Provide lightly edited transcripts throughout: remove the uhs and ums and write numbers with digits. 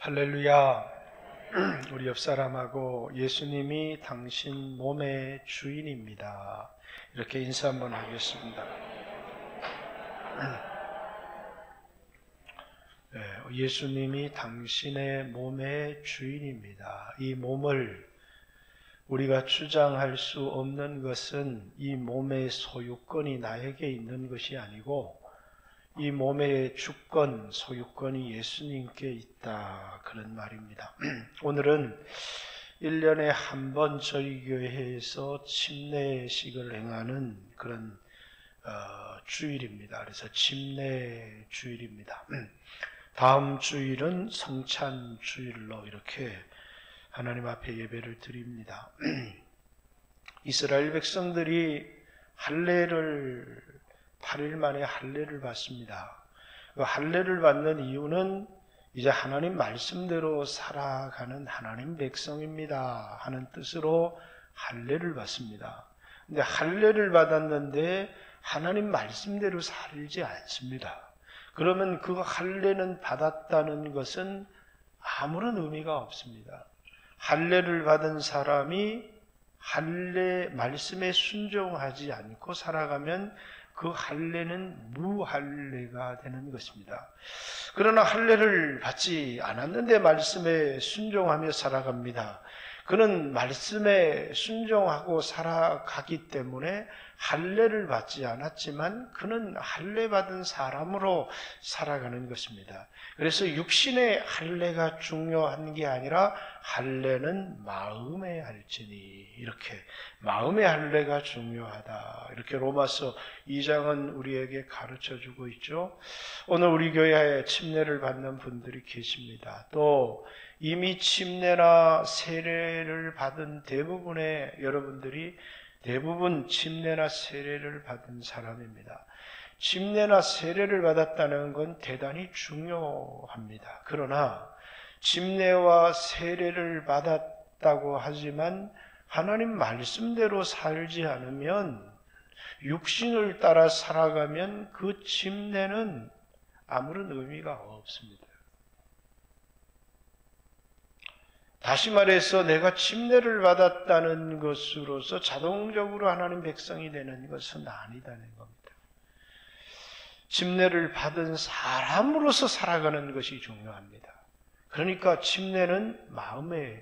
할렐루야. 우리 옆 사람하고 예수님이 당신 몸의 주인입니다. 이렇게 인사 한번 하겠습니다. 예수님이 당신의 몸의 주인입니다. 이 몸을 우리가 주장할 수 없는 것은 이 몸의 소유권이 나에게 있는 것이 아니고 이 몸의 주권, 소유권이 예수님께 있다, 그런 말입니다. 오늘은 1년에 한 번 저희 교회에서 침례식을 행하는 그런 주일입니다. 그래서 침례 주일입니다. 다음 주일은 성찬 주일로 이렇게 하나님 앞에 예배를 드립니다. 이스라엘 백성들이 할례를 8일 만에 할례를 받습니다. 그 할례를 받는 이유는 이제 하나님 말씀대로 살아가는 하나님 백성입니다 하는 뜻으로 할례를 받습니다. 근데 할례를 받았는데 하나님 말씀대로 살지 않습니다. 그러면 그 할례는 받았다는 것은 아무런 의미가 없습니다. 할례를 받은 사람이 할례 말씀에 순종하지 않고 살아가면 그 할례는 무할례가 되는 것입니다. 그러나 할례를 받지 않았는데 말씀에 순종하며 살아갑니다. 그는 말씀에 순종하고 살아가기 때문에 할례를 받지 않았지만 그는 할례 받은 사람으로 살아가는 것입니다. 그래서 육신의 할례가 중요한 게 아니라 할례는 마음의 할지니, 이렇게 마음의 할례가 중요하다, 이렇게 로마서 2장은 우리에게 가르쳐주고 있죠. 오늘 우리 교회에 침례를 받는 분들이 계십니다. 또 이미 침례나 세례를 받은 대부분의 여러분들이 대부분 침례나 세례를 받은 사람입니다. 침례나 세례를 받았다는 건 대단히 중요합니다. 그러나 침례와 세례를 받았다고 하지만 하나님 말씀대로 살지 않으면, 육신을 따라 살아가면 그 침례는 아무런 의미가 없습니다. 다시 말해서 내가 침례를 받았다는 것으로서 자동적으로 하나님 백성이 되는 것은 아니다는 겁니다. 침례를 받은 사람으로서 살아가는 것이 중요합니다. 그러니까 침례는 마음에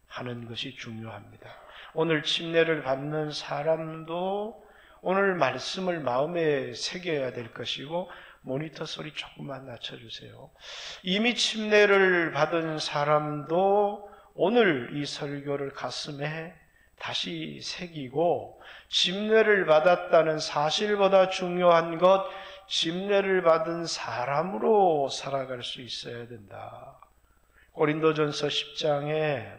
하는 것이 중요합니다. 오늘 침례를 받는 사람도 오늘 말씀을 마음에 새겨야 될 것이고, 모니터 소리 조금만 낮춰주세요. 이미 침례를 받은 사람도 오늘 이 설교를 가슴에 다시 새기고, 침례를 받았다는 사실보다 중요한 것, 침례를 받은 사람으로 살아갈 수 있어야 된다. 고린도전서 10장에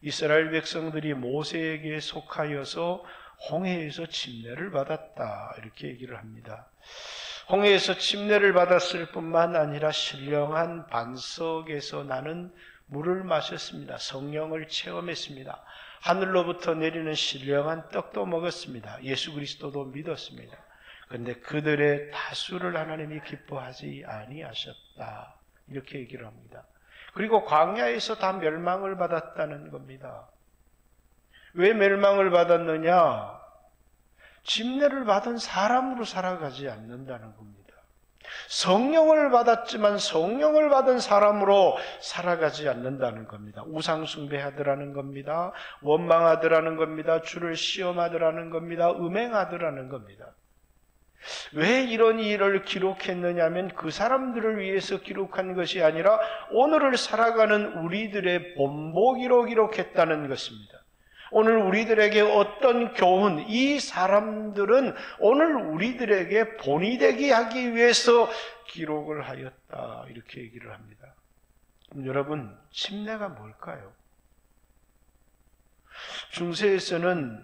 이스라엘 백성들이 모세에게 속하여서 홍해에서 침례를 받았다, 이렇게 얘기를 합니다. 홍해에서 침례를 받았을 뿐만 아니라 신령한 반석에서 나는 물을 마셨습니다. 성령을 체험했습니다. 하늘로부터 내리는 신령한 떡도 먹었습니다. 예수 그리스도도 믿었습니다. 그런데 그들의 다수를 하나님이 기뻐하지 아니하셨다, 이렇게 얘기를 합니다. 그리고 광야에서 다 멸망을 받았다는 겁니다. 왜 멸망을 받았느냐? 침례를 받은 사람으로 살아가지 않는다는 겁니다. 성령을 받았지만 성령을 받은 사람으로 살아가지 않는다는 겁니다. 우상 숭배하더라는 겁니다. 원망하더라는 겁니다. 주를 시험하더라는 겁니다. 음행하더라는 겁니다. 왜 이런 일을 기록했느냐 하면 그 사람들을 위해서 기록한 것이 아니라 오늘을 살아가는 우리들의 본보기로 기록했다는 것입니다. 오늘 우리들에게 어떤 교훈, 이 사람들은 오늘 우리들에게 본이 되게 하기 위해서 기록을 하였다, 이렇게 얘기를 합니다. 그럼 여러분, 침례가 뭘까요? 중세에서는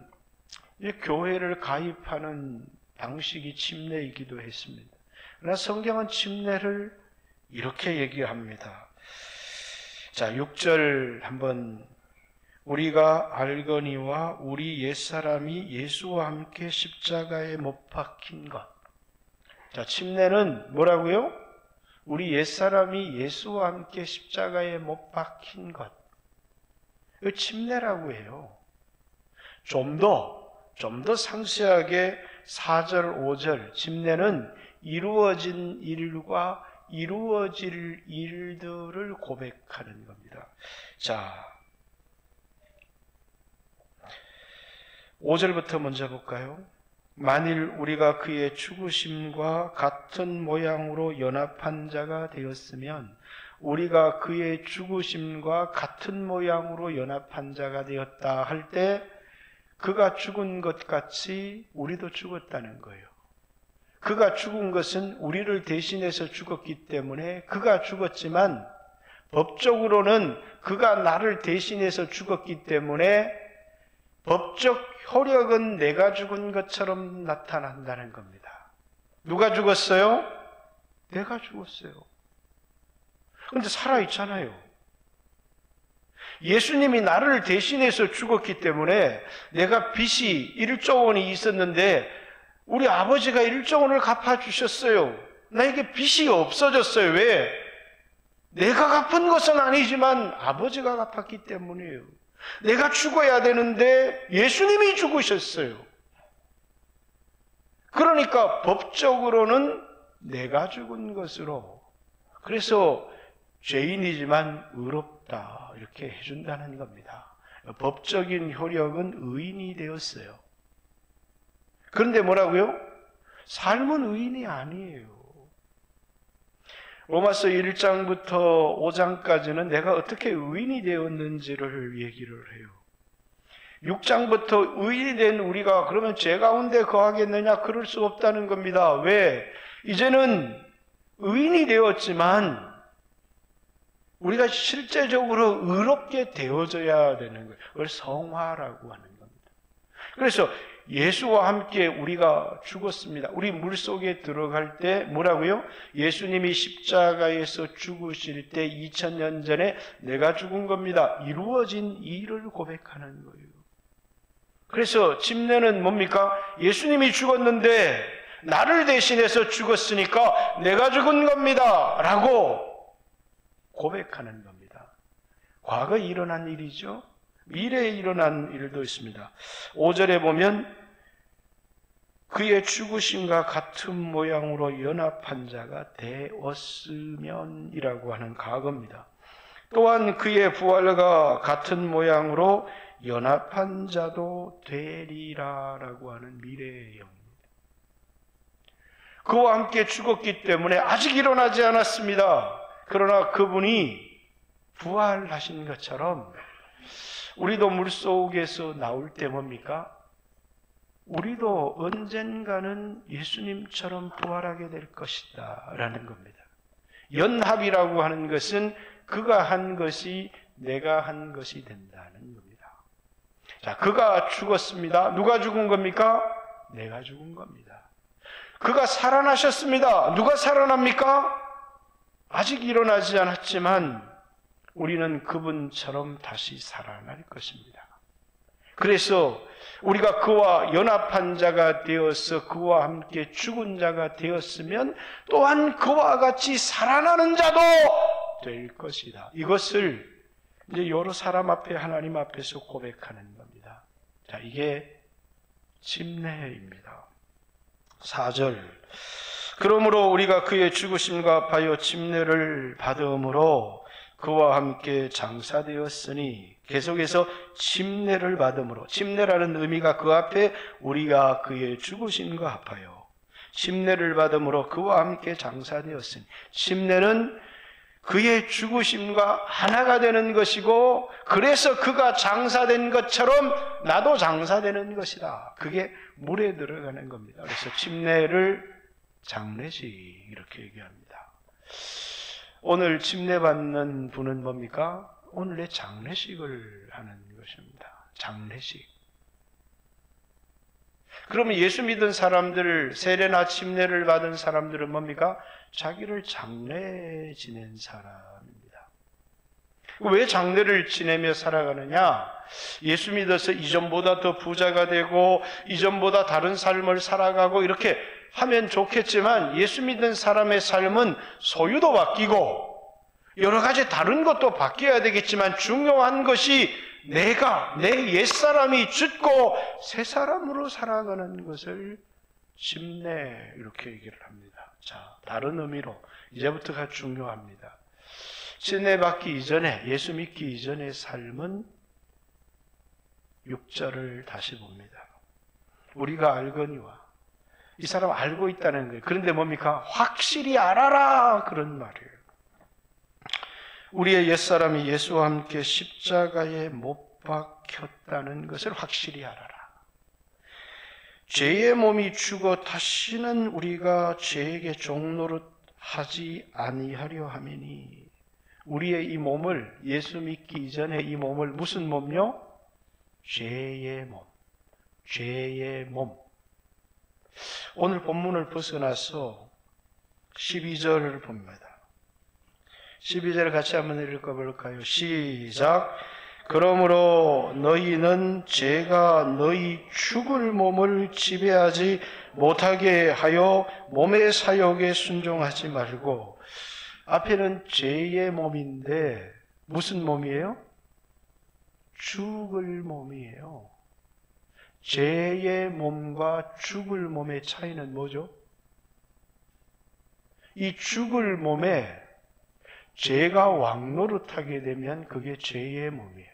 교회를 가입하는 방식이 침례이기도 했습니다. 그러나 성경은 침례를 이렇게 얘기합니다. 자, 6절 한번, 우리가 알거니와 우리 옛사람이 예수와 함께 십자가에 못 박힌 것. 자, 침례는 뭐라고요? 우리 옛사람이 예수와 함께 십자가에 못 박힌 것, 이 침례라고 해요. 좀 더 상세하게 4절, 5절 침례는 이루어진 일과 이루어질 일들을 고백하는 겁니다. 자, 5절부터 먼저 볼까요? 만일 우리가 그의 죽으심과 같은 모양으로 연합한 자가 되었으면, 우리가 그의 죽으심과 같은 모양으로 연합한 자가 되었다 할 때 그가 죽은 것 같이 우리도 죽었다는 거예요. 그가 죽은 것은 우리를 대신해서 죽었기 때문에 그가 죽었지만, 법적으로는 그가 나를 대신해서 죽었기 때문에 법적 효력은 내가 죽은 것처럼 나타난다는 겁니다. 누가 죽었어요? 내가 죽었어요. 그런데 살아있잖아요. 예수님이 나를 대신해서 죽었기 때문에 내가 빚이 1조 원이 있었는데 우리 아버지가 1조 원을 갚아주셨어요. 나에게 빚이 없어졌어요. 왜? 내가 갚은 것은 아니지만 아버지가 갚았기 때문이에요. 내가 죽어야 되는데 예수님이 죽으셨어요. 그러니까 법적으로는 내가 죽은 것으로, 그래서 죄인이지만 의롭다 이렇게 해준다는 겁니다. 법적인 효력은 의인이 되었어요. 그런데 뭐라고요? 삶은 의인이 아니에요. 로마서 1장부터 5장까지는 내가 어떻게 의인이 되었는지를 얘기를 해요. 6장부터 의인이 된 우리가 그러면 죄 가운데 거하겠느냐? 그럴 수 없다는 겁니다. 왜? 이제는 의인이 되었지만 우리가 실제적으로 의롭게 되어져야 되는 거예요. 그걸 성화라고 하는 겁니다. 그래서 예수와 함께 우리가 죽었습니다. 우리 물속에 들어갈 때 뭐라고요? 예수님이 십자가에서 죽으실 때 2000년 전에 내가 죽은 겁니다. 이루어진 일을 고백하는 거예요. 그래서 침례는 뭡니까? 예수님이 죽었는데 나를 대신해서 죽었으니까 내가 죽은 겁니다 라고 고백하는 겁니다. 과거에 일어난 일이죠. 미래에 일어난 일도 있습니다. 5절에 보면 그의 죽으심과 같은 모양으로 연합한 자가 되었으면이라고 하는 과거입니다. 또한 그의 부활과 같은 모양으로 연합한 자도 되리라라고 하는 미래의 영입니다. 그와 함께 죽었기 때문에 아직 일어나지 않았습니다. 그러나 그분이 부활하신 것처럼 우리도 물속에서 나올 때 뭡니까? 우리도 언젠가는 예수님처럼 부활하게 될 것이다 라는 겁니다. 연합이라고 하는 것은 그가 한 것이 내가 한 것이 된다는 겁니다. 자, 그가 죽었습니다. 누가 죽은 겁니까? 내가 죽은 겁니다. 그가 살아나셨습니다. 누가 살아납니까? 아직 일어나지 않았지만 우리는 그분처럼 다시 살아날 것입니다. 그래서 우리가 그와 연합한 자가 되어서 그와 함께 죽은 자가 되었으면 또한 그와 같이 살아나는 자도 될 것이다. 이것을 이제 여러 사람 앞에 하나님 앞에서 고백하는 겁니다. 자, 이게 침례입니다. 4절. 그러므로 우리가 그의 죽으심과 합하여 침례를 받음으로 그와 함께 장사되었으니, 계속해서 침례를 받음으로, 침례라는 의미가 그 앞에 우리가 그의 죽으심과 합하여 침례를 받음으로 그와 함께 장사되었으니, 침례는 그의 죽으심과 하나가 되는 것이고, 그래서 그가 장사된 것처럼 나도 장사되는 것이다. 그게 물에 들어가는 겁니다. 그래서 침례를 장례식 이렇게 얘기합니다. 오늘 침례받는 분은 뭡니까? 오늘의 장례식을 하는 것입니다. 장례식. 그러면 예수 믿은 사람들, 세례나 침례를 받은 사람들은 뭡니까? 자기를 장례 지낸 사람입니다. 왜 장래를 지내며 살아가느냐? 예수 믿어서 이전보다 더 부자가 되고 이전보다 다른 삶을 살아가고 이렇게 하면 좋겠지만, 예수 믿는 사람의 삶은 소유도 바뀌고 여러 가지 다른 것도 바뀌어야 되겠지만, 중요한 것이 내 옛사람이 죽고 새 사람으로 살아가는 것을 집내, 이렇게 얘기를 합니다. 자, 다른 의미로 이제부터가 중요합니다. 침례받기 이전에, 예수 믿기 이전의 삶은 6절을 다시 봅니다. 우리가 알거니와, 이 사람 알고 있다는 거예요. 그런데 뭡니까? 확실히 알아라, 그런 말이에요. 우리의 옛사람이 예수와 함께 십자가에 못 박혔다는 것을 확실히 알아라. 죄의 몸이 죽어 다시는 우리가 죄에게 종노릇 하지 아니하려 함이니, 우리의 이 몸을, 예수 믿기 이전에 이 몸을 무슨 몸요? 죄의 몸. 죄의 몸. 오늘 본문을 벗어나서 12절을 봅니다. 12절을 같이 한번 읽어볼까요? 시작. 그러므로 너희는 죄가 너희 죽을 몸을 지배하지 못하게 하여 몸의 사욕에 순종하지 말고. 앞에는 죄의 몸인데 무슨 몸이에요? 죽을 몸이에요. 죄의 몸과 죽을 몸의 차이는 뭐죠? 이 죽을 몸에 죄가 왕노릇하게 되면 그게 죄의 몸이에요.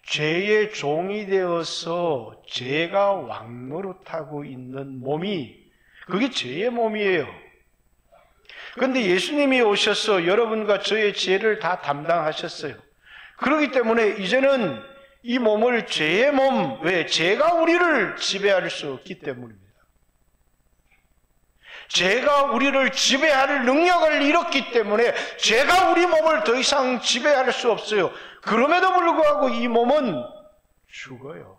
죄의 종이 되어서 죄가 왕노릇하고 있는 몸이, 그게 죄의 몸이에요. 그런데 예수님이 오셔서 여러분과 저의 죄를 다 담당하셨어요. 그렇기 때문에 이제는 이 몸을 죄의 몸, 왜? 죄가 우리를 지배할 수 없기 때문입니다. 죄가 우리를 지배할 능력을 잃었기 때문에 죄가 우리 몸을 더 이상 지배할 수 없어요. 그럼에도 불구하고 이 몸은 죽어요.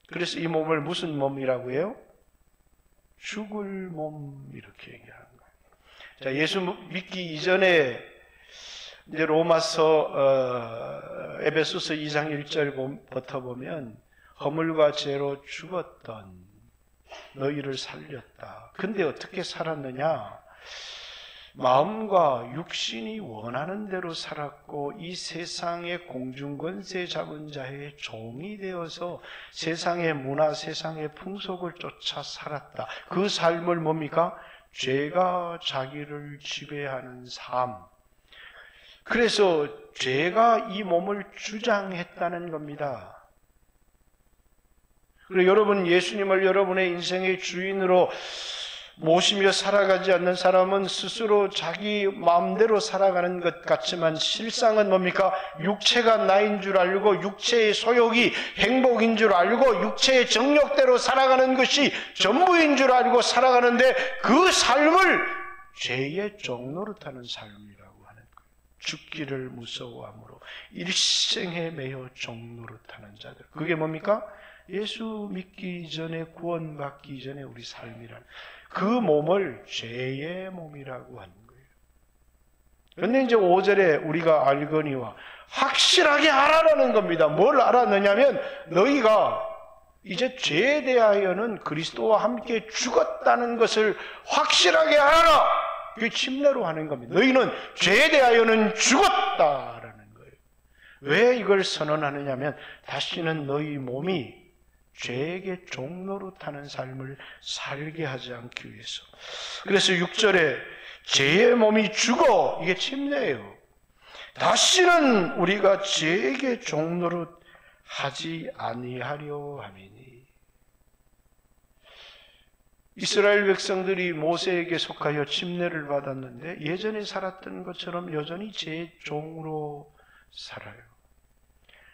그래서 이 몸을 무슨 몸이라고 해요? 죽을 몸, 이렇게 얘기하는 거예요. 자, 예수 믿기 이전에 이제 로마서 에베소서 2장 1절부터 보면 허물과 죄로 죽었던 너희를 살렸다. 근데 어떻게 살았느냐? 마음과 육신이 원하는 대로 살았고 이 세상의 공중권세 잡은 자의 종이 되어서 세상의 문화, 세상의 풍속을 쫓아 살았다. 그 삶을 뭡니까? 죄가 자기를 지배하는 삶. 그래서 죄가 이 몸을 주장했다는 겁니다. 그리고 여러분, 예수님을 여러분의 인생의 주인으로 모시며 살아가지 않는 사람은 스스로 자기 마음대로 살아가는 것 같지만 실상은 뭡니까? 육체가 나인 줄 알고 육체의 소욕이 행복인 줄 알고 육체의 정욕대로 살아가는 것이 전부인 줄 알고 살아가는데 그 삶을 죄의 종노릇하는 삶이라고 하는 거예요. 죽기를 무서워함으로 일생에 매여 종노릇하는 자들. 그게 뭡니까? 예수 믿기 전에, 구원받기 전에 우리 삶이란 그 몸을 죄의 몸이라고 하는 거예요. 그런데 이제 5절에 우리가 알거니와, 확실하게 알아라는 겁니다. 뭘 알았느냐면 너희가 이제 죄에 대하여는 그리스도와 함께 죽었다는 것을 확실하게 알아라. 그게 침례로 하는 겁니다. 너희는 죄에 대하여는 죽었다라는 거예요. 왜 이걸 선언하느냐면 다시는 너희 몸이 죄에게 종노릇하는 삶을 살게 하지 않기 위해서. 그래서 6절에 죄의 몸이 죽어, 이게 침례예요. 다시는 우리가 죄에게 종노릇하지 아니하려 함이니. 이스라엘 백성들이 모세에게 속하여 침례를 받았는데 예전에 살았던 것처럼 여전히 죄의 종으로 살아요.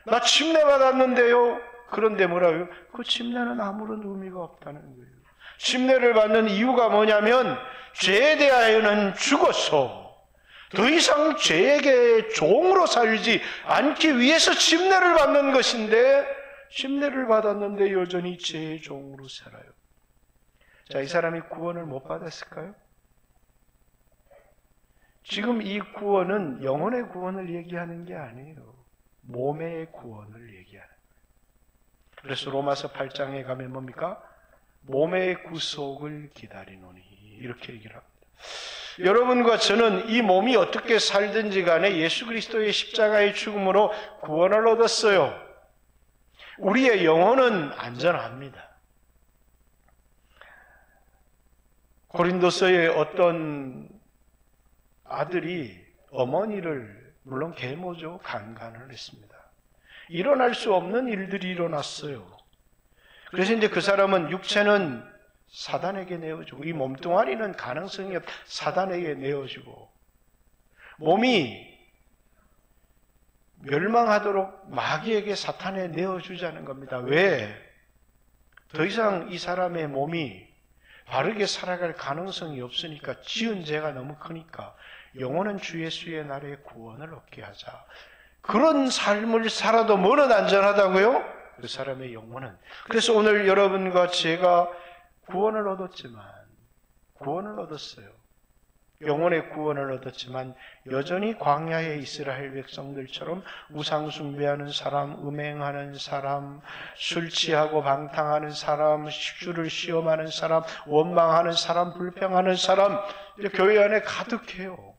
나 침례 받았는데요. 그런데 뭐라고요? 그 침례는 아무런 의미가 없다는 거예요. 침례를 받는 이유가 뭐냐면 죄에 대하여는 죽어서 더 이상 죄에게 종으로 살지 않기 위해서 침례를 받는 것인데, 침례를 받았는데 여전히 죄의 종으로 살아요. 자, 이 사람이 구원을 못 받았을까요? 지금 이 구원은 영혼의 구원을 얘기하는 게 아니에요. 몸의 구원을 얘기하는 거예요. 그래서 로마서 8장에 가면 뭡니까? 몸의 구속을 기다리노니 이렇게 얘기를 합니다. 여러분과 저는 이 몸이 어떻게 살든지 간에 예수 그리스도의 십자가의 죽음으로 구원을 얻었어요. 우리의 영혼은 안전합니다. 고린도서의 어떤 아들이 어머니를, 물론 계모죠, 강간을 했습니다. 일어날 수 없는 일들이 일어났어요. 그래서 이제 그 사람은 육체는 사단에게 내어주고, 이 몸뚱아리는 가능성이 없, 사단에게 내어주고, 몸이 멸망하도록 마귀에게 사탄에 내어주자는 겁니다. 왜? 더 이상 이 사람의 몸이 바르게 살아갈 가능성이 없으니까, 지은 죄가 너무 크니까 영원한 주 예수의 날에 구원을 얻게 하자. 그런 삶을 살아도 뭐는 안전하다고요? 그 사람의 영혼은. 그래서 오늘 여러분과 제가 구원을 얻었어요. 영혼의 구원을 얻었지만 여전히 광야의 이스라엘 백성들처럼 우상 숭배하는 사람, 음행하는 사람, 술 취하고 방탕하는 사람, 주를 시험하는 사람, 원망하는 사람, 불평하는 사람, 교회 안에 가득해요.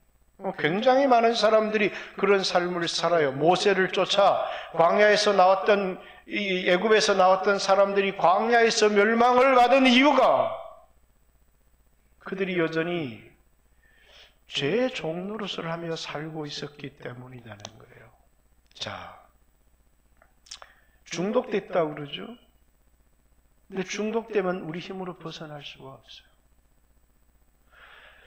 굉장히 많은 사람들이 그런 삶을 살아요. 모세를 쫓아 광야에서 나왔던, 이 애굽에서 나왔던 사람들이 광야에서 멸망을 받은 이유가 그들이 여전히 죄의 종노릇을 하며 살고 있었기 때문이라는 거예요. 자, 중독됐다고 그러죠? 근데 중독되면 우리 힘으로 벗어날 수가 없어요.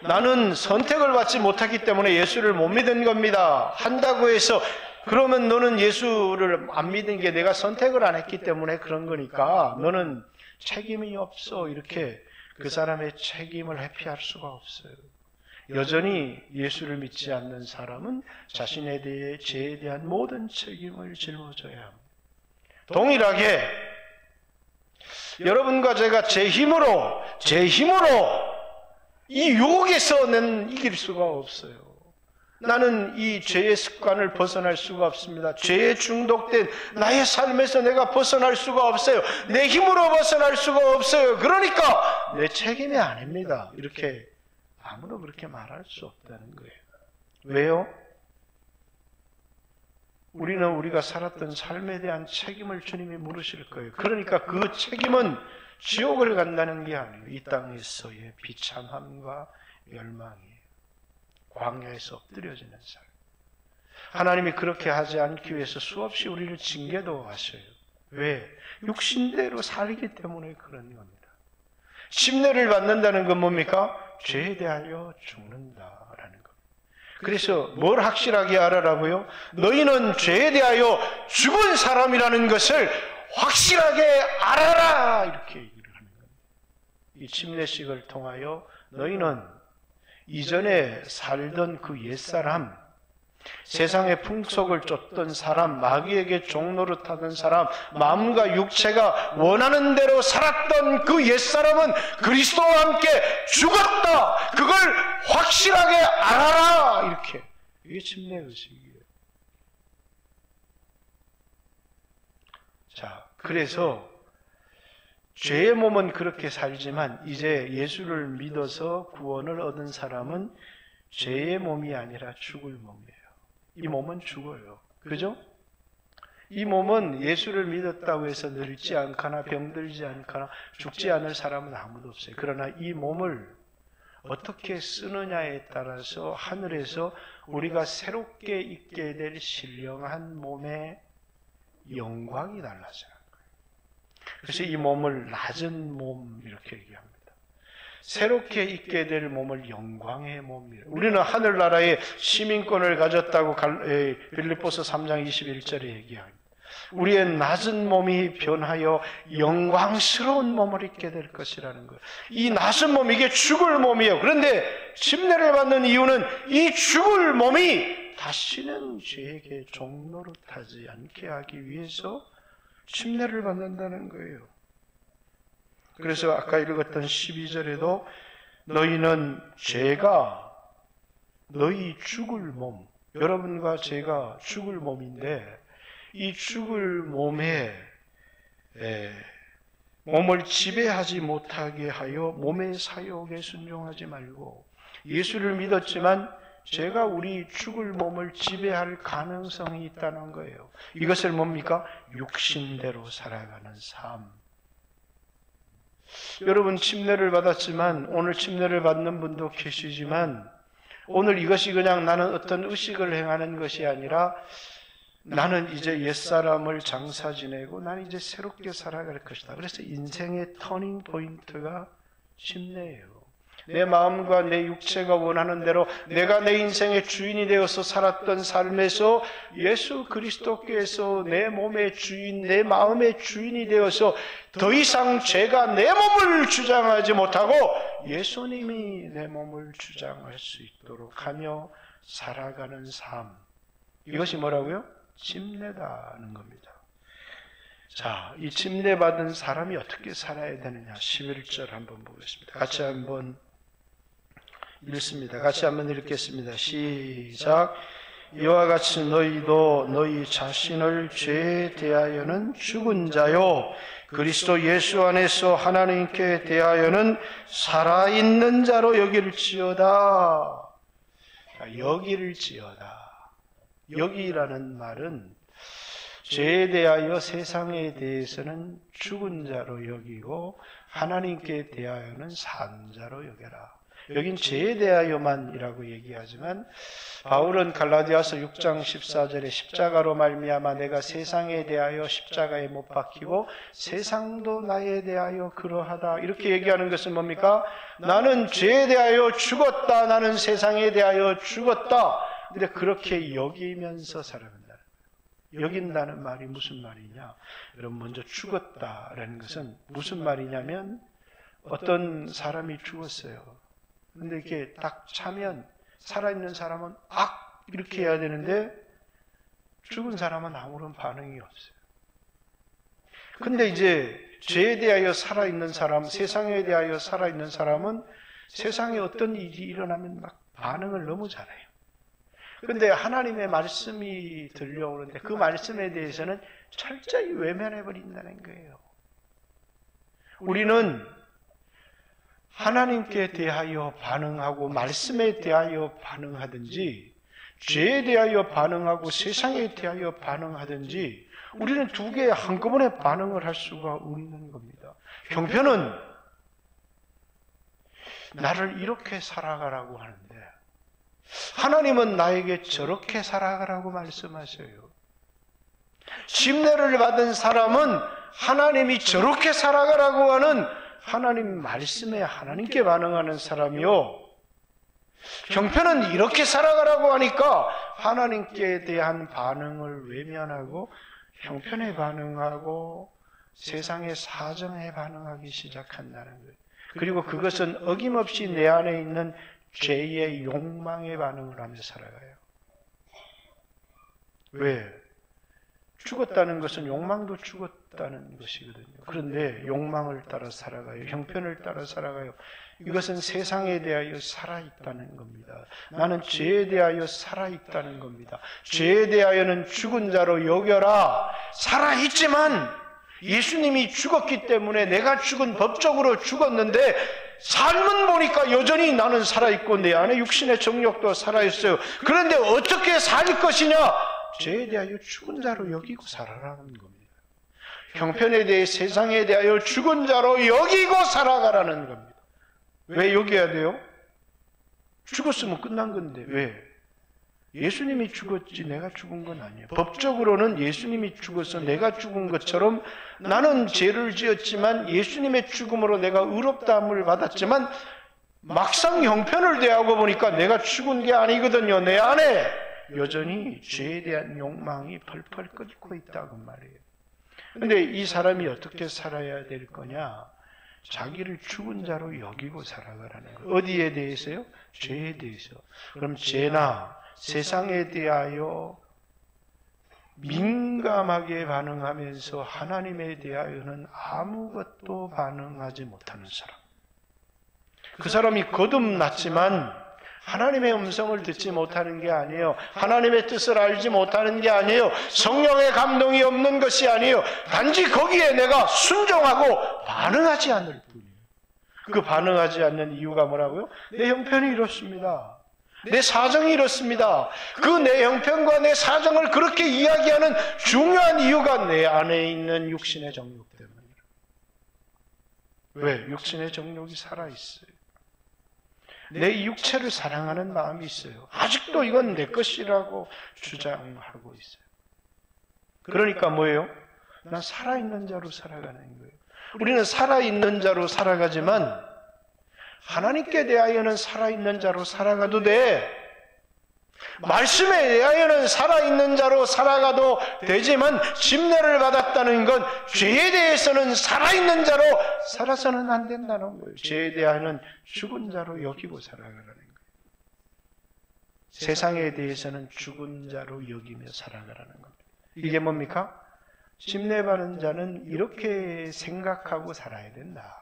나는 선택을 받지 못하기 때문에 예수를 못 믿은 겁니다. 한다고 해서 그러면 너는 예수를 안 믿은 게 내가 선택을 안 했기 때문에 그런 거니까 너는 책임이 없어. 이렇게 그 사람의 책임을 회피할 수가 없어요. 여전히 예수를 믿지 않는 사람은 자신에 대해 죄에 대한 모든 책임을 짊어져야 합니다. 동일하게 여러분과 제가 제 힘으로 이 유혹에서는 이길 수가 없어요. 나는 이 죄의 습관을 벗어날 수가 없습니다. 죄에 중독된 나의 삶에서 내가 벗어날 수가 없어요. 내 힘으로 벗어날 수가 없어요. 그러니까 내 책임이 아닙니다. 이렇게 아무도 그렇게 말할 수 없다는 거예요. 왜요? 우리는 우리가 살았던 삶에 대한 책임을 주님이 물으실 거예요. 그러니까 그 책임은 지옥을 간다는 게 아니에요. 이 땅에서의 비참함과 멸망이에요. 광야에서 엎드려지는 삶. 하나님이 그렇게 하지 않기 위해서 수없이 우리를 징계도 하셔요. 왜? 육신대로 살기 때문에 그런 겁니다. 심려를 받는다는 건 뭡니까? 죄에 대하여 죽는다라는 겁니다. 그래서 뭘 확실하게 알아라고요? 너희는 죄에 대하여 죽은 사람이라는 것을 확실하게 알아라! 이렇게 얘기를 하는 겁니다. 이 침례식을 통하여 너희는 이전에 살던 그 옛사람, 세상의 풍속을 쫓던 사람, 마귀에게 종노릇하던 사람, 마음과 육체가 원하는 대로 살았던 그 옛사람은 그리스도와 함께 죽었다. 그걸 확실하게 알아라. 이렇게. 이게 침례의식이에요. 자, 그래서 죄의 몸은 그렇게 살지만 이제 예수를 믿어서 구원을 얻은 사람은 죄의 몸이 아니라 죽을 몸이에요. 이 몸은 죽어요. 그죠? 이 몸은 예수를 믿었다고 해서 늙지 않거나 병들지 않거나 죽지 않을 사람은 아무도 없어요. 그러나 이 몸을 어떻게 쓰느냐에 따라서 하늘에서 우리가 새롭게 입게 될 신령한 몸의 영광이 달라져요. 그래서 이 몸을 낮은 몸 이렇게 얘기합니다. 새롭게 입게 될 몸을 영광의 몸이에요. 우리는 하늘나라의 시민권을 가졌다고 빌립보서 3장 21절에 얘기합니다. 우리의 낮은 몸이 변하여 영광스러운 몸을 입게 될 것이라는 거예요. 이 낮은 몸, 이게 죽을 몸이에요. 그런데 침례를 받는 이유는 이 죽을 몸이 다시는 죄에게 종노릇하지 않게 하기 위해서 침례를 받는다는 거예요. 그래서 아까 읽었던 12절에도 너희는 죄가 너희 죽을 몸, 여러분과 제가 죽을 몸인데 이 죽을 몸에 몸을 지배하지 못하게 하여 몸의 사욕에 순종하지 말고, 예수를 믿었지만 제가 우리 죽을 몸을 지배할 가능성이 있다는 거예요. 이것을 뭡니까? 육신대로 살아가는 삶. 여러분 침례를 받았지만, 오늘 침례를 받는 분도 계시지만, 오늘 이것이 그냥 나는 어떤 의식을 행하는 것이 아니라 나는 이제 옛사람을 장사 지내고 나는 이제 새롭게 살아갈 것이다. 그래서 인생의 터닝 포인트가 침례예요. 내 마음과 내 육체가 원하는 대로 내가 내 인생의 주인이 되어서 살았던 삶에서 예수 그리스도께서 내 몸의 주인, 내 마음의 주인이 되어서 더 이상 제가 내 몸을 주장하지 못하고 예수님이 내 몸을 주장할 수 있도록 하며 살아가는 삶. 이것이 뭐라고요? 침례다는 겁니다. 자, 이 침례받은 사람이 어떻게 살아야 되느냐? 11절 한번 보겠습니다. 같이 한번 읽습니다. 같이 한번 읽겠습니다. 시작. 이와 같이 너희도 너희 자신을 죄에 대하여는 죽은 자요 그리스도 예수 안에서 하나님께 대하여는 살아있는 자로 여길지어다. 여길지어다. 여기라는 말은 죄에 대하여 세상에 대해서는 죽은 자로 여기고 하나님께 대하여는 산 자로 여겨라. 여긴 죄에 대하여만이라고 얘기하지만 바울은 갈라디아서 6장 14절에 십자가로 말미암아 내가 세상에 대하여 십자가에 못 박히고 세상도 나에 대하여 그러하다. 이렇게 얘기하는 것은 뭡니까? 나는 죄에 대하여 죽었다. 나는 세상에 대하여 죽었다. 근데 그렇게 여기면서 살아간다. 여긴다는 말이 무슨 말이냐? 여러분 먼저 죽었다라는 것은 무슨 말이냐면 어떤 사람이 죽었어요. 근데 이렇게 딱 차면 살아있는 사람은 이렇게 해야 되는데 죽은 사람은 아무런 반응이 없어요. 근데 이제 죄에 대하여 살아있는 사람, 세상에 대하여 살아있는 사람은 세상에 어떤 일이 일어나면 막 반응을 너무 잘해요. 근데 하나님의 말씀이 들려오는데 그 말씀에 대해서는 철저히 외면해버린다는 거예요. 우리는 하나님께 대하여 반응하고 말씀에 대하여 반응하든지 죄에 대하여 반응하고 세상에 대하여 반응하든지 우리는 두 개 한꺼번에 반응을 할 수가 없는 겁니다. 형편은 나를 이렇게 살아가라고 하는데 하나님은 나에게 저렇게 살아가라고 말씀하셔요. 침례를 받은 사람은 하나님이 저렇게 살아가라고 하는 하나님 말씀에 하나님께 반응하는 사람이요. 형편은 이렇게 살아가라고 하니까 하나님께 대한 반응을 외면하고 형편에 반응하고 세상의 사정에 반응하기 시작한다는 거예요. 그리고 그것은 어김없이 내 안에 있는 죄의 욕망에 반응을 하며 살아가요. 왜? 죽었다는 것은 욕망도 죽었다는 것이거든요. 그런데 욕망을 따라 살아가요. 형편을 따라 살아가요. 이것은 세상에 대하여 살아있다는 겁니다. 나는 죄에 대하여 살아있다는 겁니다. 죄에 대하여는 죽은 자로 여겨라. 살아있지만 예수님이 죽었기 때문에 내가 법적으로 죽었는데 삶은 보니까 여전히 나는 살아있고 내 안에 육신의 정욕도 살아있어요. 그런데 어떻게 살 것이냐? 죄에 대하여 죽은 자로 여기고 살아라는 겁니다. 형편에 대해 세상에 대하여 죽은 자로 여기고 살아가라는 겁니다. 왜 여겨야 돼요? 죽었으면 끝난 건데 왜? 예수님이 죽었지 내가 죽은 건 아니에요. 법적으로는 예수님이 죽어서 내가 죽은 것처럼 나는 죄를 지었지만 예수님의 죽음으로 내가 의롭다함을 받았지만 막상 형편을 대하고 보니까 내가 죽은 게 아니거든요. 내 안에 여전히 죄에 대한 욕망이 펄펄 끓고 있다고 말이에요. 그런데 이 사람이 어떻게 살아야 될 거냐? 자기를 죽은 자로 여기고 살아가라는 거예요. 어디에 대해서요? 죄에 대해서. 그럼 죄나 세상에 대하여 민감하게 반응하면서 하나님에 대하여는 아무것도 반응하지 못하는 사람. 그 사람이 거듭났지만 하나님의 음성을 듣지 못하는 게 아니에요. 하나님의 뜻을 알지 못하는 게 아니에요. 성령의 감동이 없는 것이 아니에요. 단지 거기에 내가 순종하고 반응하지 않을 뿐이에요. 그 반응하지 않는 이유가 뭐라고요? 내 형편이 이렇습니다. 내 사정이 이렇습니다. 그 내 형편과 내 사정을 그렇게 이야기하는 중요한 이유가 내 안에 있는 육신의 정욕 때문이에요. 왜? 육신의 정욕이 살아있어요. 내 육체를 사랑하는 마음이 있어요. 아직도 이건 내 것이라고 주장하고 있어요. 그러니까 뭐예요? 난 살아있는 자로 살아가는 거예요. 우리는 살아있는 자로 살아가지만 하나님께 대하여는 살아있는 자로 살아가도 돼. 말씀에 대하여는 살아있는 자로 살아가도 되지만 침례를 받았다는 건 죄에 대해서는 살아있는 자로 살아서는 안 된다는 거예요. 죄에 대하여는 죽은 자로 여기고 살아가라는 거예요. 세상에 대해서는 죽은 자로 여기며 살아가라는 겁니다. 이게 뭡니까? 침례받은 자는 이렇게 생각하고 살아야 된다.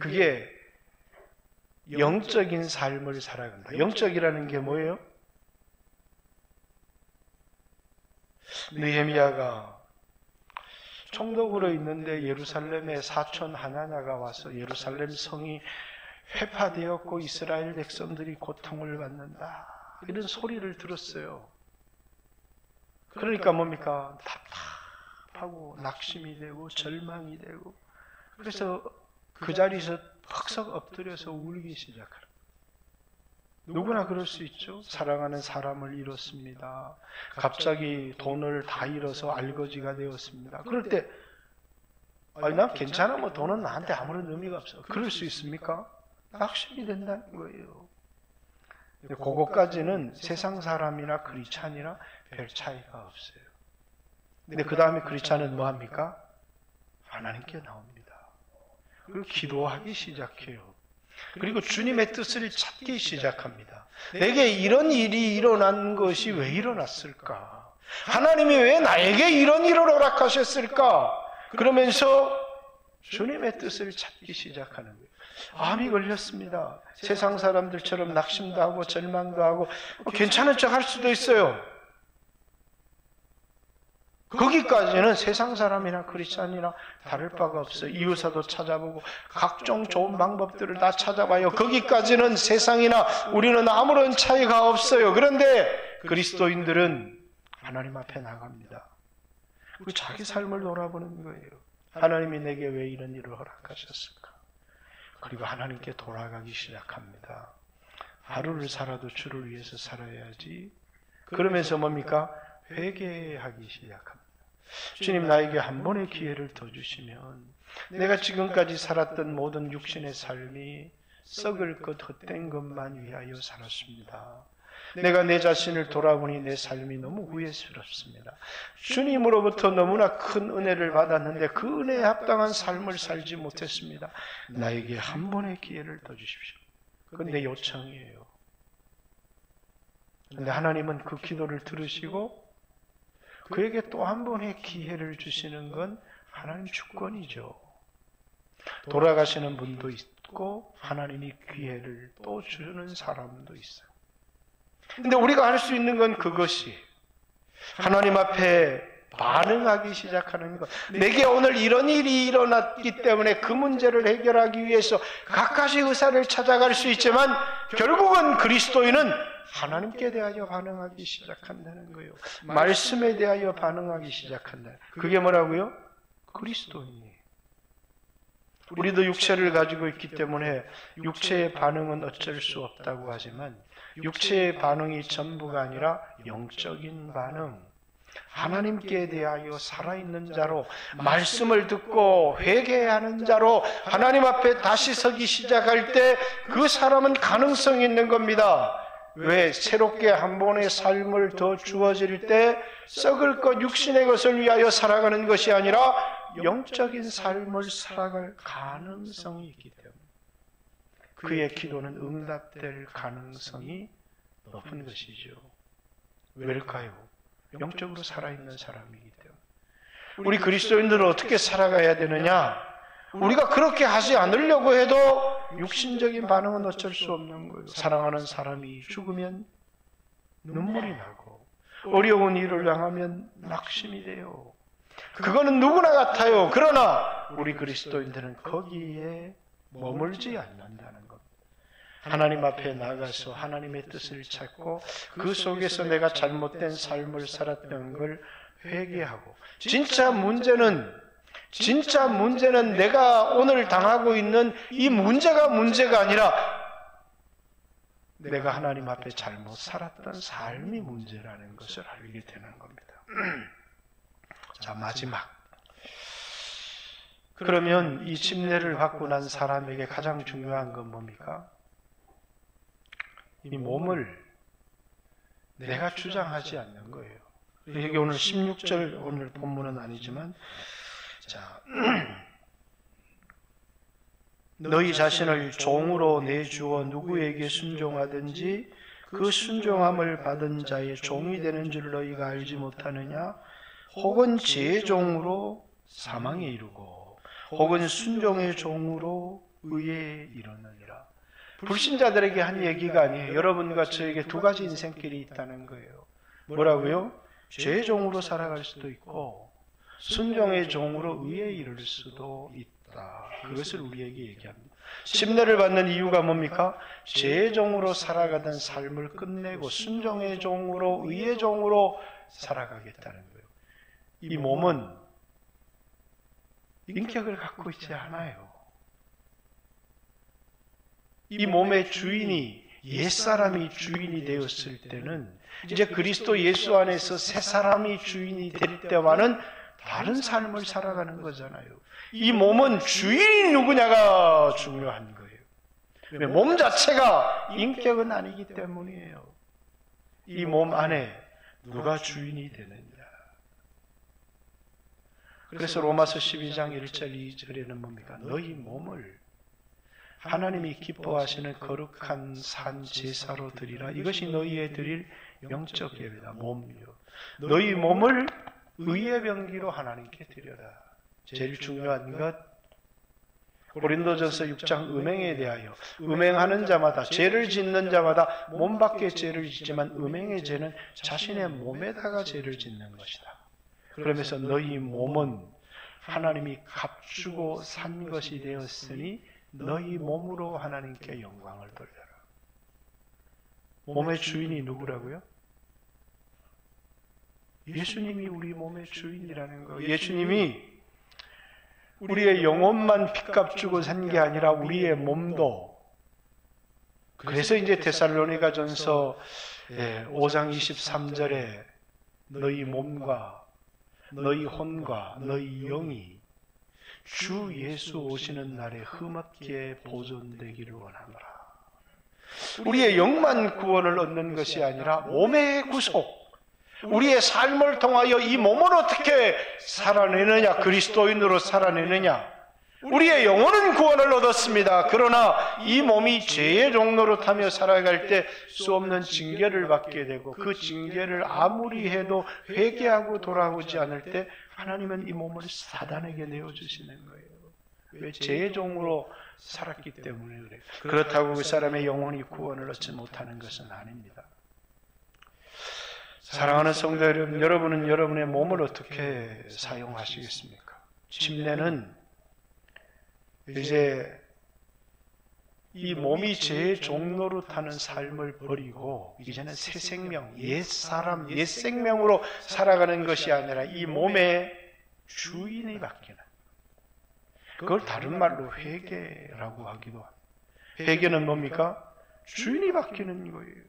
그게 영적인 삶을 살아간다. 영적이라는 게 뭐예요? 느헤미야가 총독으로 있는데 예루살렘에 사촌 하나냐가 와서 예루살렘 성이 회파되었고 이스라엘 백성들이 고통을 받는다. 이런 소리를 들었어요. 그러니까 뭡니까? 답답하고 낙심이 되고 절망이 되고 그래서 그 자리에서 헉석 엎드려서 울기 시작하는. 누구나 그럴 수 있죠. 사랑하는 사람을 잃었습니다. 갑자기 돈을 다 잃어서 알거지가 되었습니다. 그럴 때 아니 난 괜찮아. 뭐 돈은 나한테 아무런 의미가 없어. 그럴 수 있습니까? 낙심이 된다는 거예요. 그거까지는 세상 사람이나 크리스찬이나 별 차이가 없어요. 근데 그 다음에 크리스찬은 뭐 합니까? 하나님께 나옵니다. 그리고 기도하기 시작해요. 그리고 주님의 뜻을 찾기 시작합니다. 내게 이런 일이 일어난 것이 왜 일어났을까? 하나님이 왜 나에게 이런 일을 허락하셨을까? 그러면서 주님의 뜻을 찾기 시작하는 거예요. 암이 걸렸습니다. 세상 사람들처럼 낙심도 하고 절망도 하고 괜찮은 척 할 수도 있어요. 거기까지는 세상 사람이나 크리스찬이나 다를 바가 없어요. 이유사도 찾아보고 각종 좋은 방법들을 다 찾아봐요. 거기까지는 세상이나 우리는 아무런 차이가 없어요. 그런데 그리스도인들은 하나님 앞에 나갑니다. 그리고 자기 삶을 돌아보는 거예요. 하나님이 내게 왜 이런 일을 허락하셨을까? 그리고 하나님께 돌아가기 시작합니다. 하루를 살아도 주를 위해서 살아야지. 그러면서 뭡니까? 회개하기 시작합니다. 주님 나에게 한 번의 기회를 더 주시면 내가 지금까지 살았던 모든 육신의 삶이 썩을 것 헛된 것만 위하여 살았습니다. 내가 내 자신을 돌아보니 내 삶이 너무 후회스럽습니다. 주님으로부터 너무나 큰 은혜를 받았는데 그 은혜에 합당한 삶을 살지 못했습니다. 나에게 한 번의 기회를 더 주십시오. 그건 내 요청이에요. 그런데 하나님은 그 기도를 들으시고 그에게 또 한 번의 기회를 주시는 건 하나님 주권이죠. 돌아가시는 분도 있고 하나님이 기회를 또 주는 사람도 있어요. 근데 우리가 할 수 있는 건 그것이 하나님 앞에 반응하기 시작하는 것. 내게 오늘 이런 일이 일어났기 때문에 그 문제를 해결하기 위해서 각가지 의사를 찾아갈 수 있지만 결국은 그리스도인은 하나님께 대하여 반응하기 시작한다는 거예요. 말씀에 대하여 반응하기 시작한다. 그게 뭐라고요? 그리스도인이에요. 우리도 육체를 가지고 있기 때문에 육체의 반응은 어쩔 수 없다고 하지만 육체의 반응이 전부가 아니라 영적인 반응, 하나님께 대하여 살아있는 자로 말씀을 듣고 회개하는 자로 하나님 앞에 다시 서기 시작할 때 그 사람은 가능성이 있는 겁니다. 왜? 새롭게 한 번의 삶을 더 주어질 때 썩을 것 육신의 것을 위하여 살아가는 것이 아니라 영적인 삶을 살아갈 가능성이 있기 때문에 그의 기도는 응답될 가능성이 높은 것이죠. 왜일까요? 영적으로 살아있는 사람이기 때문에. 우리 그리스도인들은 어떻게 살아가야 되느냐? 우리가 그렇게 하지 않으려고 해도 육신적인 반응은 어쩔 수 없는 거예요. 사랑하는 사람이 죽으면 눈물이 나고 어려운 일을 당하면 낙심이 돼요. 그거는 누구나 같아요. 그러나 우리 그리스도인들은 거기에 머물지 않는다는 겁니다. 하나님 앞에 나가서 하나님의 뜻을 찾고 그 속에서 내가 잘못된 삶을 살았던 걸 회개하고, 진짜 문제는 내가 오늘 당하고 있는 이 문제가 아니라 내가 하나님 앞에 잘못 살았던 삶이 문제라는 것을 알게 되는 겁니다. 자, 마지막. 그러면 이 침례를 받고 난 사람에게 가장 중요한 건 뭡니까? 이 몸을 내가 주장하지 않는 거예요. 여기 오늘 16절, 오늘 본문은 아니지만, 자, 너희 자신을 종으로 내주어 누구에게 순종하든지 그 순종함을 받은 자의 종이 되는 줄 너희가 알지 못하느냐? 혹은 제 종으로 사망에 이르고 혹은 순종의 종으로 의에 이르느니라. 불신자들에게 한 얘기가 아니에요. 여러분과 저에게 두 가지 인생길이 있다는 거예요. 뭐라고요? 죄의 종으로 살아갈 수도 있고 순종의 종으로 의에 이를 수도 있다. 그것을 우리에게 얘기합니다. 침례를 받는 이유가 뭡니까? 죄의 종으로 살아가던 삶을 끝내고 순종의 종으로, 의의 종으로 살아가겠다는 거예요. 이 몸은 인격을 갖고 있지 않아요. 이 몸의 주인이, 옛사람이 주인이 되었을 때는 이제 그리스도 예수 안에서 새 사람이 주인이 될 때와는 다른 삶을 살아가는 거잖아요. 이 몸은 주인이 누구냐가 중요한 거예요. 몸 자체가 인격은 아니기 때문이에요. 이 몸 안에 누가 주인이 되느냐. 그래서 로마서 12장 1절 2절에는 뭡니까? 너희 몸을 하나님이 기뻐하시는 거룩한 산 제사로 드리라. 이것이 너희의 드릴 영적 예배다. 몸이요. 너희 몸을 의의 병기로 하나님께 드려라. 제일 중요한 것, 고린도전서 6장 음행에 대하여, 음행하는 자마다, 죄를 짓는 자마다 몸 밖에 죄를 짓지만 음행의 죄는 자신의 몸에다가 죄를 짓는 것이다. 그러면서 너희 몸은 하나님이 값주고 산 것이 되었으니 너희 몸으로 하나님께 영광을 돌려라. 몸의 주인이 누구라고요? 예수님이 우리 몸의 주인이라는 거예요. 예수님이 우리의 영혼만 핏값 주고 산 게 아니라 우리의 몸도. 그래서 이제 데살로니가전서 5장 23절에 너희 몸과 너희 혼과 너희 영이 주 예수 오시는 날에 흠없게 보존되기를 원하노라. 우리의 영만 구원을 얻는 것이 아니라 몸의 구속, 우리의 삶을 통하여 이 몸을 어떻게 살아내느냐, 그리스도인으로 살아내느냐. 우리의 영혼은 구원을 얻었습니다. 그러나 이 몸이 죄의 종로로 타며 살아갈 때 수 없는 징계를 받게 되고, 그 징계를 아무리 해도 회개하고 돌아오지 않을 때 하나님은 이 몸을 사단에게 내어주시는 거예요. 왜? 죄의 종으로 살았기 때문에 그래요. 그렇다고 그 사람의 영혼이 구원을 얻지 못하는 것은 아닙니다. 사랑하는 성도 여러분, 여러분은 여러분의 몸을 어떻게 사용하시겠습니까? 침례는 이제 이 몸이 죄의 종로로 타는 삶을 버리고 이제는 새 생명, 옛 사람, 옛 생명으로 살아가는 것이 아니라 이 몸의 주인이 바뀌는, 그걸 다른 말로 회개라고 하기도 합니다. 회개는 뭡니까? 주인이 바뀌는 거예요.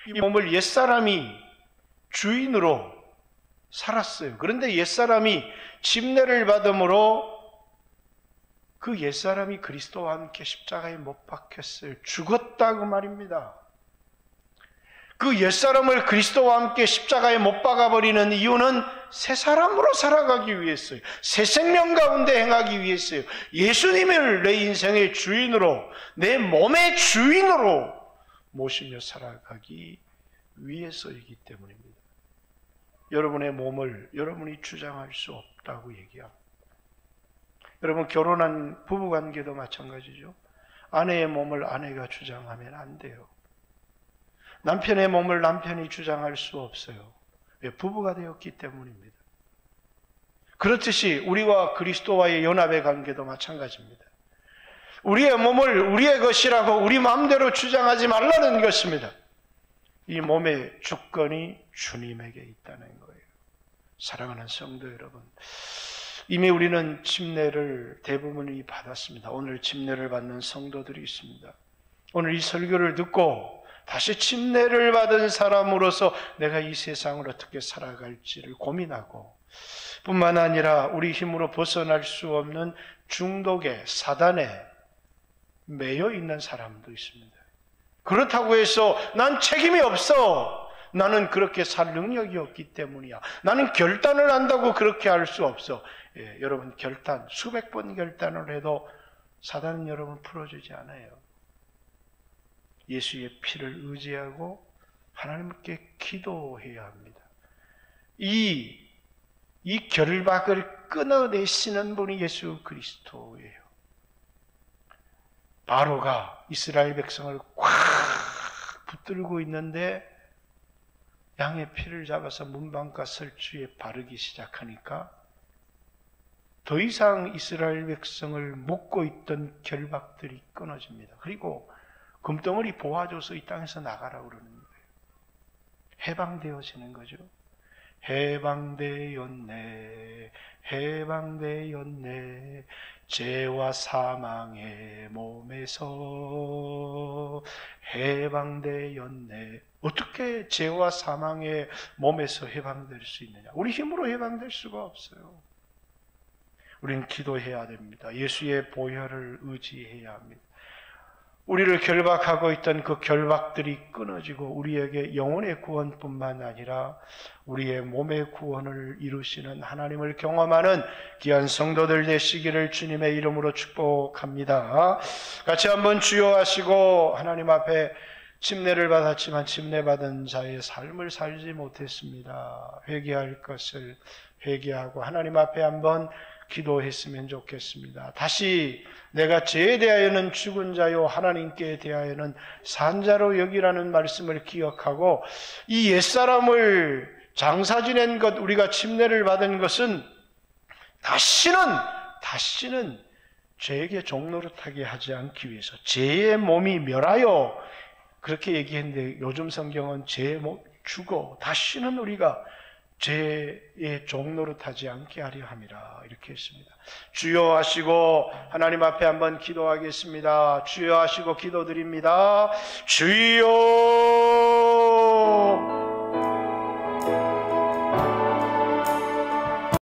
이 몸을 옛 사람이 주인으로 살았어요. 그런데 옛 사람이 침례를 받음으로 그 옛사람이 그리스도와 함께 십자가에 못 박혔어요. 죽었다고 말입니다. 그 옛사람을 그리스도와 함께 십자가에 못 박아버리는 이유는 새 사람으로 살아가기 위해서요. 새 생명 가운데 행하기 위해서요. 예수님을 내 인생의 주인으로, 내 몸의 주인으로 모시며 살아가기 위해서이기 때문입니다. 여러분의 몸을 여러분이 주장할 수 없다고 얘기합니다. 여러분, 결혼한 부부관계도 마찬가지죠. 아내의 몸을 아내가 주장하면 안 돼요. 남편의 몸을 남편이 주장할 수 없어요. 왜? 부부가 되었기 때문입니다. 그렇듯이 우리와 그리스도와의 연합의 관계도 마찬가지입니다. 우리의 몸을 우리의 것이라고 우리 마음대로 주장하지 말라는 것입니다. 이 몸의 주권이 주님에게 있다는 거예요. 사랑하는 성도 여러분, 이미 우리는 침례를 대부분이 받았습니다. 오늘 침례를 받는 성도들이 있습니다. 오늘 이 설교를 듣고 다시 침례를 받은 사람으로서 내가 이 세상을 어떻게 살아갈지를 고민하고, 뿐만 아니라 우리 힘으로 벗어날 수 없는 중독의 사단에 매여 있는 사람도 있습니다. 그렇다고 해서 난 책임이 없어, 나는 그렇게 살 능력이 없기 때문이야, 나는 결단을 한다고 그렇게 할 수 없어. 여러분, 결단, 수백 번 결단을 해도 사단은 여러분 풀어주지 않아요. 예수의 피를 의지하고 하나님께 기도해야 합니다. 이 결박을 끊어내시는 분이 예수 그리스도예요. 바로가 이스라엘 백성을 꽉 붙들고 있는데 양의 피를 잡아서 문방과 설주에 바르기 시작하니까 더 이상 이스라엘 백성을 묶고 있던 결박들이 끊어집니다. 그리고 금덩어리 보아줘서 이 땅에서 나가라고 그러는 거예요. 해방되어지는 거죠. 해방되었네, 해방되었네, 죄와 사망의 몸에서 해방되었네. 어떻게 죄와 사망의 몸에서 해방될 수 있느냐? 우리 힘으로 해방될 수가 없어요. 우리는 기도해야 됩니다. 예수의 보혈을 의지해야 합니다. 우리를 결박하고 있던 그 결박들이 끊어지고 우리에게 영혼의 구원뿐만 아니라 우리의 몸의 구원을 이루시는 하나님을 경험하는 귀한 성도들 되시기를 주님의 이름으로 축복합니다. 같이 한번 주여 하시고, 하나님 앞에 침례를 받았지만 침례받은 자의 삶을 살지 못했습니다. 회개할 것을 회개하고 하나님 앞에 한번 기도했으면 좋겠습니다. 다시 내가 죄에 대하여는 죽은 자요 하나님께 대하여는 산 자로 여기라는 말씀을 기억하고, 이 옛사람을 장사 지낸 것, 우리가 침례를 받은 것은 다시는 죄에게 종노릇하게 하지 않기 위해서 죄의 몸이 멸하여, 그렇게 얘기했는데 요즘 성경은 죄의 몸 죽어 다시는 우리가 죄의 종노릇하지 않게 하려 함이라, 이렇게 했습니다. 주여 하시고 하나님 앞에 한번 기도하겠습니다. 주여 하시고 기도드립니다. 주여